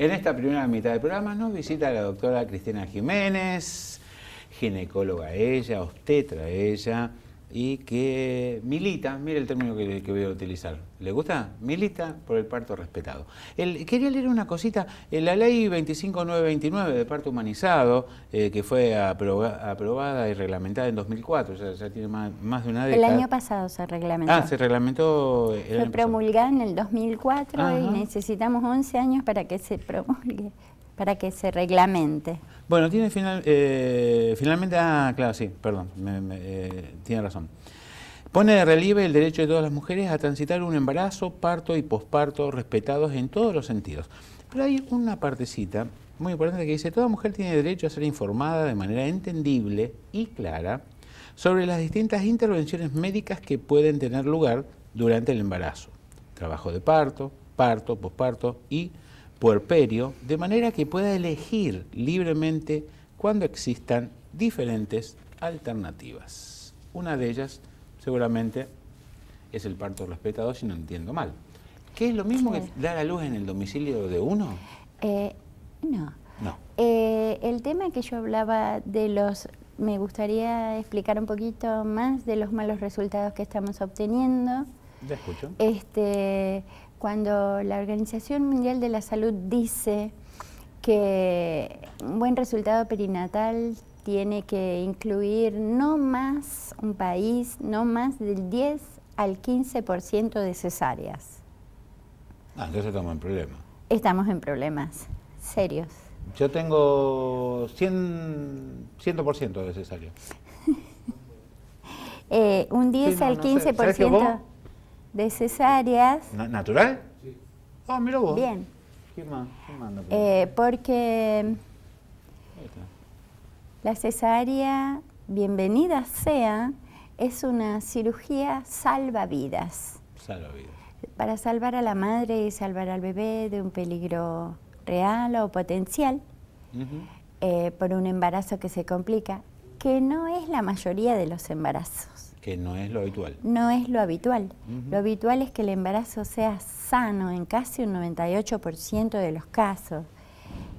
En esta primera mitad del programa nos visita la doctora Cristina Jiménez, ginecóloga ella, obstetra ella, y que milita, mire el término que voy a utilizar, ¿le gusta? Milita por el parto respetado. Quería leer una cosita, la ley 25929 de parto humanizado, que fue aprobada y reglamentada en 2004, ya tiene más de una década. El año pasado se reglamentó. Ah, se reglamentó el año Fue promulgada en el 2004 Ajá. y necesitamos 11 años para que se promulgue, para que se reglamente. Bueno, tiene finalmente, claro, sí, perdón, tiene razón. Pone de relieve el derecho de todas las mujeres a transitar un embarazo, parto y posparto respetados en todos los sentidos. Pero hay una partecita muy importante que dice: toda mujer tiene derecho a ser informada de manera entendible y clara sobre las distintas intervenciones médicas que pueden tener lugar durante el embarazo, trabajo de parto, parto, posparto y puerperio, de manera que pueda elegir libremente cuando existan diferentes alternativas. Una de ellas seguramente es el parto respetado, si no entiendo mal. ¿Qué es lo mismo que dar a luz en el domicilio de uno? No. No. El tema que yo hablaba me gustaría explicar un poquito más de los malos resultados que estamos obteniendo. Ya escucho. Cuando la Organización Mundial de la Salud dice que un buen resultado perinatal tiene que incluir no más un país, no más del 10 al 15% de cesáreas. Entonces estamos en problemas. Estamos en problemas serios. Yo tengo 100% de cesárea. Un 10 Sí, al no sé. 15% ¿Sabes que vos? de cesáreas. ¿Natural? Sí. Mira vos. Bien. ¿Qué más? ¿Qué manda? Porque la cesárea, bienvenida sea, es una cirugía salvavidas. Salvavidas. Para salvar a la madre y salvar al bebé de un peligro real o potencial, por un embarazo que se complica, que no es la mayoría de los embarazos. Que no es lo habitual. No es lo habitual. Lo habitual es que el embarazo sea sano en casi un 98% de los casos.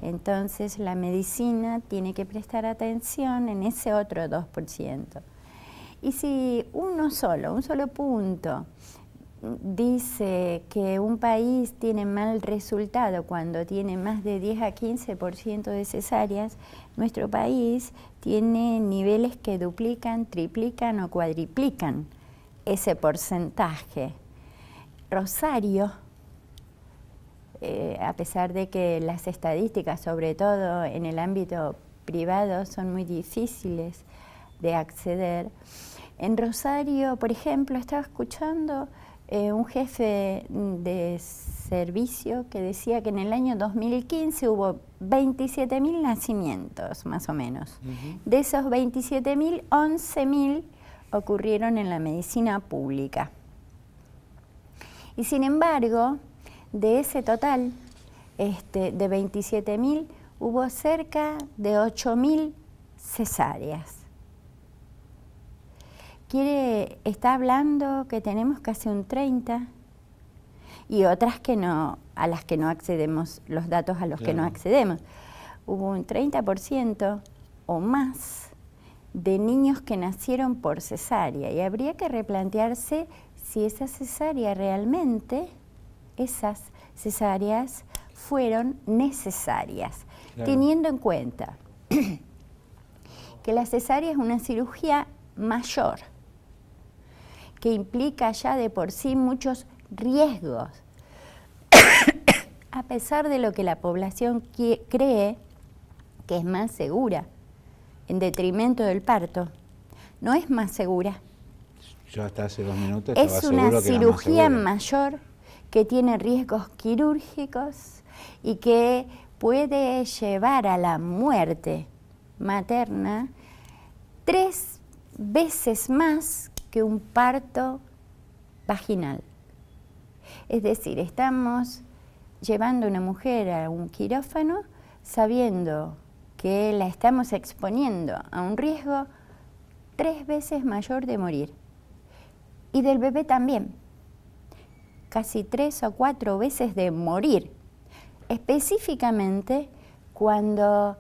Entonces la medicina tiene que prestar atención en ese otro 2%. Y si un solo punto dice que un país tiene mal resultado cuando tiene más de 10 a 15% de cesáreas, nuestro país tiene niveles que duplican, triplican o cuadriplican ese porcentaje. Rosario, a pesar de que las estadísticas, sobre todo en el ámbito privado, son muy difíciles de acceder, en Rosario, por ejemplo, estaba escuchando un jefe de servicio que decía que en el año 2015 hubo 27.000 nacimientos, más o menos. De esos 27.000, 11.000 ocurrieron en la medicina pública. Y sin embargo, de ese total, de 27.000, hubo cerca de 8.000 cesáreas. Está hablando que tenemos casi un 30 y otras que no, a las que no accedemos, los datos a los que no accedemos. Hubo un 30% o más de niños que nacieron por cesárea y habría que replantearse si esa cesárea realmente, esas cesáreas fueron necesarias, teniendo en cuenta que la cesárea es una cirugía mayor, que implica ya de por sí muchos riesgos, a pesar de lo que la población cree que es más segura, en detrimento del parto, no es más segura. Yo hasta hace 2 minutos estaba Es seguro una que era más cirugía segura. mayor que tiene riesgos quirúrgicos y que puede llevar a la muerte materna 3 veces más que un parto vaginal. Es decir, estamos llevando a una mujer a un quirófano sabiendo que la estamos exponiendo a un riesgo 3 veces mayor de morir. Y del bebé también, casi 3 o 4 veces de morir. específicamente cuando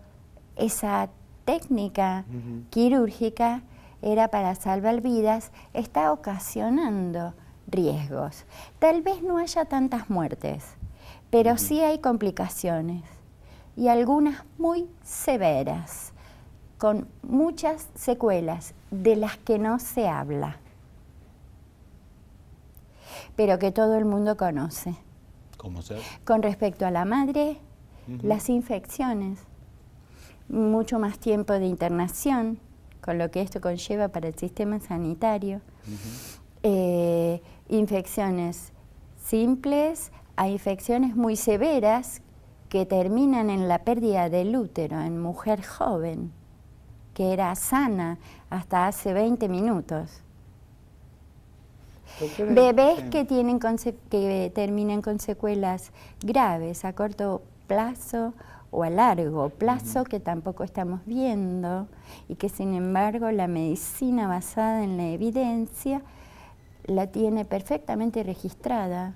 esa técnica quirúrgica era para salvar vidas, está ocasionando riesgos. Tal vez no haya tantas muertes, pero sí hay complicaciones y algunas muy severas, con muchas secuelas de las que no se habla, pero que todo el mundo conoce. ¿Cómo ser? Con respecto a la madre, las infecciones, mucho más tiempo de internación, con lo que esto conlleva para el sistema sanitario, infecciones simples a infecciones muy severas que terminan en la pérdida del útero en mujer joven, que era sana hasta hace 20 minutos. Doctora, Bebés que terminan con secuelas graves a corto plazo o a largo plazo, que tampoco estamos viendo, y que sin embargo la medicina basada en la evidencia la tiene perfectamente registrada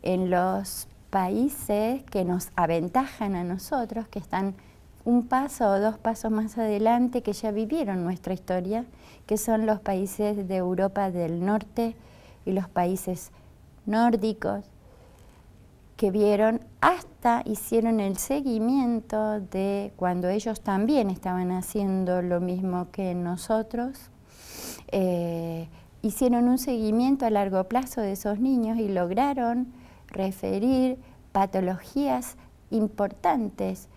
en los países que nos aventajan a nosotros, que están un paso o dos pasos más adelante, que ya vivieron nuestra historia, que son los países de Europa del Norte y los países nórdicos, que vieron, hasta hicieron el seguimiento de cuando ellos también estaban haciendo lo mismo que nosotros, hicieron un seguimiento a largo plazo de esos niños y lograron referir patologías importantes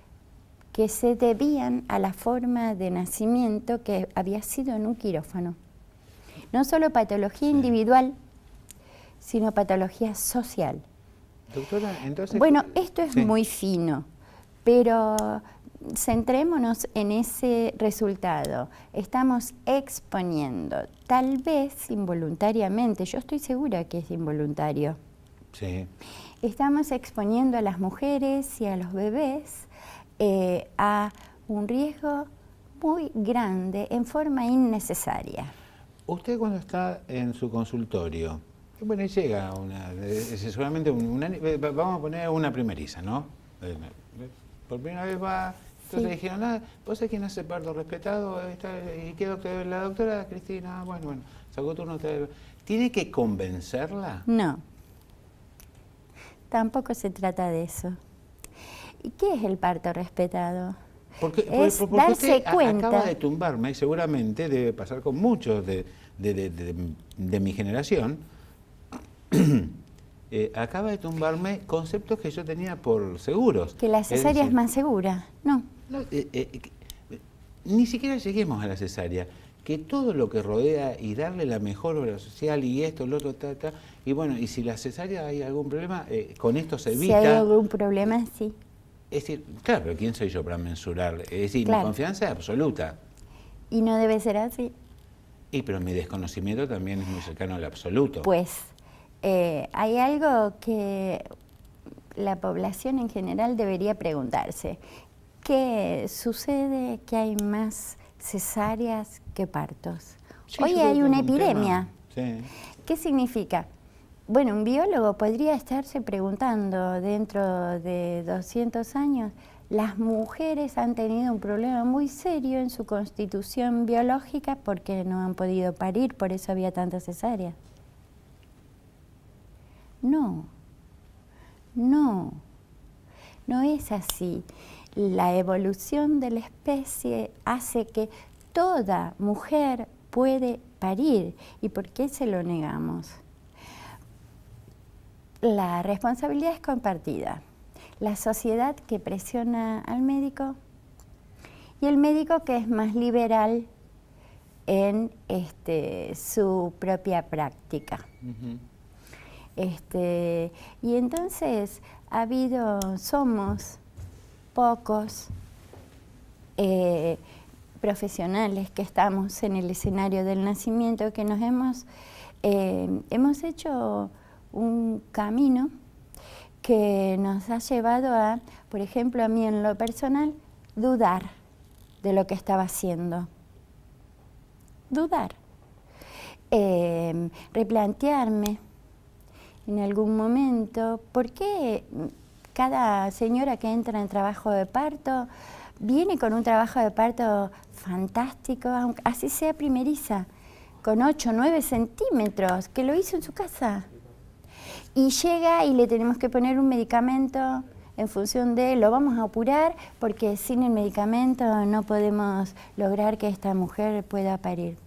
que se debían a la forma de nacimiento que había sido en un quirófano. No solo patología individual, sino patología social. Doctora, entonces... Bueno, esto es muy fino, pero centrémonos en ese resultado. Estamos exponiendo, tal vez involuntariamente, yo estoy segura que es involuntario. Sí. Estamos exponiendo a las mujeres y a los bebés a un riesgo muy grande en forma innecesaria. Usted cuando está en su consultorio, bueno, y llega seguramente vamos a poner una primeriza, ¿no? Por primera vez va, entonces dijeron, ¿vos sabés quién hace parto respetado? ¿Y qué doctora? La doctora Cristina, bueno, sacó turno. ¿Tiene que convencerla? No, tampoco se trata de eso. ¿Y qué es el parto respetado? Porque darse usted cuenta. acaba de tumbarme, y seguramente debe pasar con muchos de mi generación, acaba de tumbarme conceptos que yo tenía por seguros. Que la cesárea es más segura, no. Ni siquiera lleguemos a la cesárea, que todo lo que rodea y darle la mejor obra social y esto, lo otro, y bueno, y si la cesárea hay algún problema, con esto se evita. Si hay algún problema, sí. Es decir, claro, pero ¿quién soy yo para mensurar? Es decir, Claro. Mi confianza es absoluta. Y no debe ser así. Pero mi desconocimiento también es muy cercano al absoluto. Pues hay algo que la población en general debería preguntarse. ¿Qué sucede que hay más cesáreas que partos? Sí, Hoy yo creo hay que una es un epidemia. tema. Sí. ¿Qué significa? Bueno, un biólogo podría estarse preguntando dentro de 200 años, las mujeres han tenido un problema muy serio en su constitución biológica porque no han podido parir, por eso había tantas cesáreas. No, no es así. La evolución de la especie hace que toda mujer puede parir. ¿Y por qué se lo negamos? La responsabilidad es compartida. La sociedad que presiona al médico y el médico que es más liberal en su propia práctica. Y entonces somos pocos profesionales que estamos en el escenario del nacimiento, que nos hemos hecho un camino que nos ha llevado a, por ejemplo, a mí en lo personal, dudar de lo que estaba haciendo. Dudar. Replantearme en algún momento, ¿por qué cada señora que entra en trabajo de parto viene con un trabajo de parto fantástico, aunque así sea primeriza, con 8 o 9 centímetros, que lo hizo en su casa. Y llega y le tenemos que poner un medicamento en función de, lo vamos a apurar, porque sin el medicamento no podemos lograr que esta mujer pueda parir.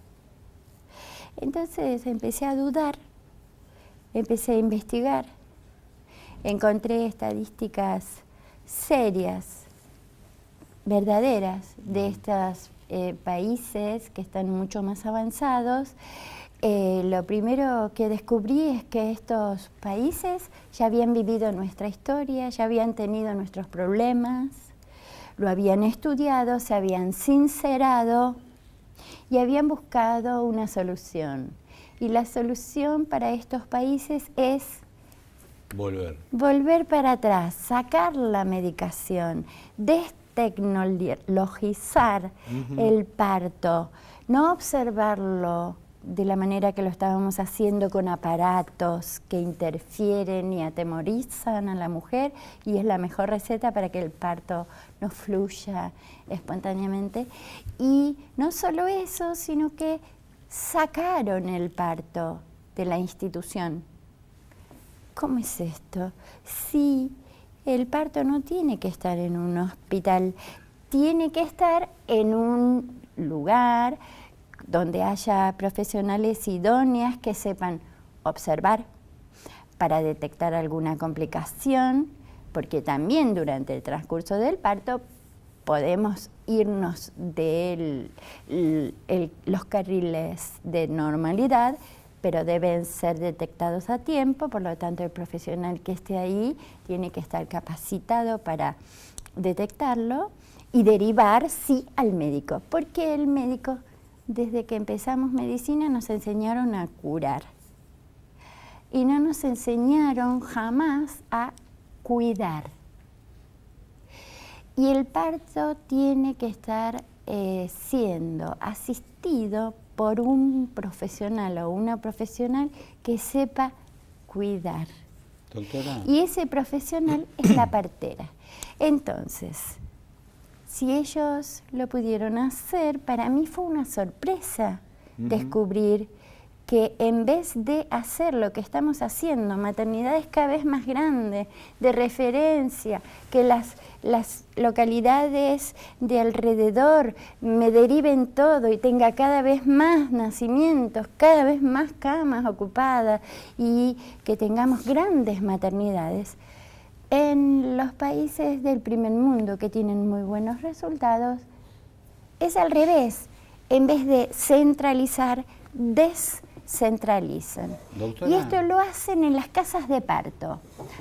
Entonces empecé a dudar, empecé a investigar, encontré estadísticas serias, verdaderas, de estos países que están mucho más avanzados. Lo primero que descubrí es que estos países ya habían vivido nuestra historia, ya habían tenido nuestros problemas, lo habían estudiado, se habían sincerado y habían buscado una solución. Y la solución para estos países es volver para atrás, sacar la medicación, tecnologizar el parto, no observarlo de la manera que lo estábamos haciendo con aparatos que interfieren y atemorizan a la mujer, y es la mejor receta para que el parto no fluya espontáneamente. Y no solo eso, sino que sacaron el parto de la institución. ¿Cómo es esto? Sí, el parto no tiene que estar en un hospital, tiene que estar en un lugar donde haya profesionales idóneas que sepan observar para detectar alguna complicación, porque también durante el transcurso del parto podemos irnos de los carriles de normalidad, pero deben ser detectados a tiempo, por lo tanto el profesional que esté ahí tiene que estar capacitado para detectarlo y derivar, sí, al médico, porque el médico, desde que empezamos medicina, nos enseñaron a curar y no nos enseñaron jamás a cuidar. Y el parto tiene que estar siendo asistido por un profesional o una profesional que sepa cuidar. Doctora. Y ese profesional es la partera. Entonces, si ellos lo pudieron hacer, para mí fue una sorpresa descubrir que en vez de hacer lo que estamos haciendo, maternidades cada vez más grandes, de referencia, que las localidades de alrededor me deriven todo y tenga cada vez más nacimientos, cada vez más camas ocupadas y que tengamos grandes maternidades, en los países del primer mundo que tienen muy buenos resultados, es al revés. En vez de centralizar, descentralizan. Doctora. Y esto lo hacen en las casas de parto.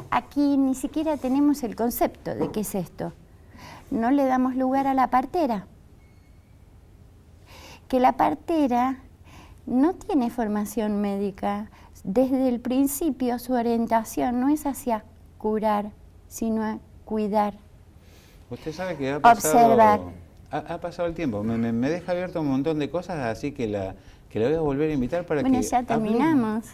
Aquí ni siquiera tenemos el concepto de qué es esto. No le damos lugar a la partera. Que la partera no tiene formación médica. Desde el principio su orientación no es hacia curar, sino a cuidar. Usted sabe que ha pasado, observar. Ha pasado el tiempo, me deja abierto un montón de cosas, así que la voy a volver a invitar para que... Bueno, ya terminamos.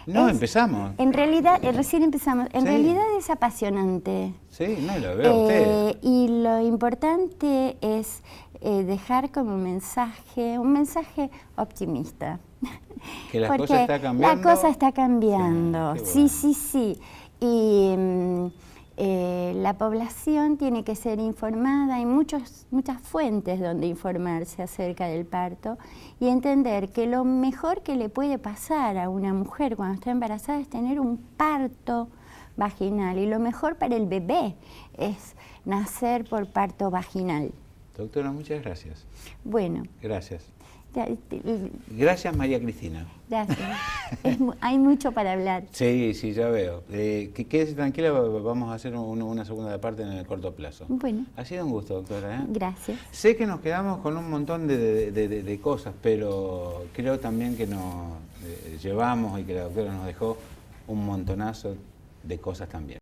No, empezamos. En realidad, recién empezamos. En Sí. realidad es apasionante. Sí, no, lo veo a usted. Y lo importante es dejar como mensaje, un mensaje optimista. Que la Porque cosa está cambiando. la cosa está cambiando, Sí, sí. Y la población tiene que ser informada, hay muchas fuentes donde informarse acerca del parto y entender que lo mejor que le puede pasar a una mujer cuando está embarazada es tener un parto vaginal, y lo mejor para el bebé es nacer por parto vaginal. Doctora, muchas gracias. Bueno. Gracias. Gracias, María Cristina. Gracias. Hay mucho para hablar. Sí, ya veo. Que quédese tranquila, vamos a hacer una segunda parte en el corto plazo. Bueno. Ha sido un gusto, doctora, ¿eh? Gracias. Sé que nos quedamos con un montón de cosas, pero creo también que nos llevamos y que la doctora nos dejó un montonazo de cosas también.